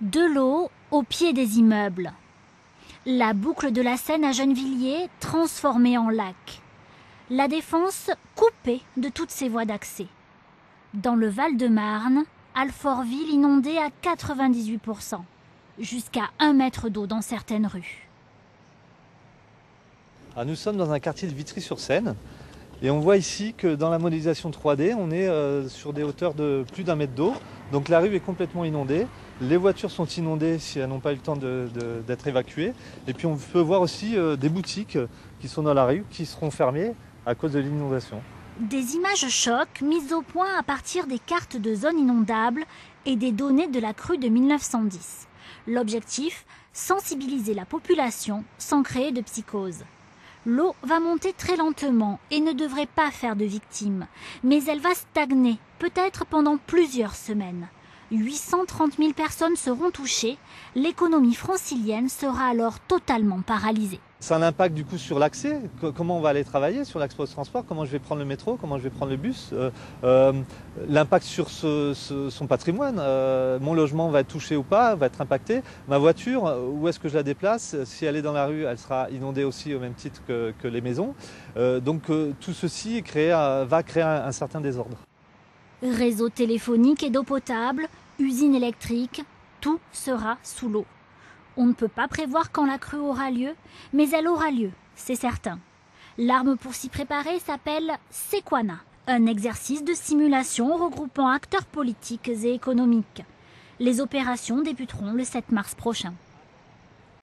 De l'eau au pied des immeubles. La boucle de la Seine à Gennevilliers transformée en lac. La Défense coupée de toutes ses voies d'accès. Dans le Val-de-Marne, Alfortville inondée à 98%, jusqu'à 1 mètre d'eau dans certaines rues. Nous sommes dans un quartier de Vitry-sur-Seine et on voit ici que dans la modélisation 3D, on est sur des hauteurs de plus d'1 mètre d'eau. Donc la rue est complètement inondée. Les voitures sont inondées si elles n'ont pas eu le temps d'être évacuées. Et puis on peut voir aussi des boutiques qui sont dans la rue qui seront fermées à cause de l'inondation. Des images chocs mises au point à partir des cartes de zones inondables et des données de la crue de 1910. L'objectif, sensibiliser la population sans créer de psychose. L'eau va monter très lentement et ne devrait pas faire de victimes, mais elle va stagner, peut-être pendant plusieurs semaines. 830 000 personnes seront touchées, l'économie francilienne sera alors totalement paralysée. Ça a un impact du coup sur l'accès, comment on va aller travailler sur l'axe de transport, comment je vais prendre le métro, comment je vais prendre le bus, l'impact sur son patrimoine, mon logement va être touché ou pas, va être impacté, ma voiture, où est-ce que je la déplace, si elle est dans la rue, elle sera inondée aussi au même titre que les maisons. Donc tout ceci va créer un certain désordre. Réseau téléphonique et d'eau potable, usine électrique, tout sera sous l'eau. On ne peut pas prévoir quand la crue aura lieu, mais elle aura lieu, c'est certain. L'arme pour s'y préparer s'appelle Sequana, un exercice de simulation regroupant acteurs politiques et économiques. Les opérations débuteront le 7 mars prochain.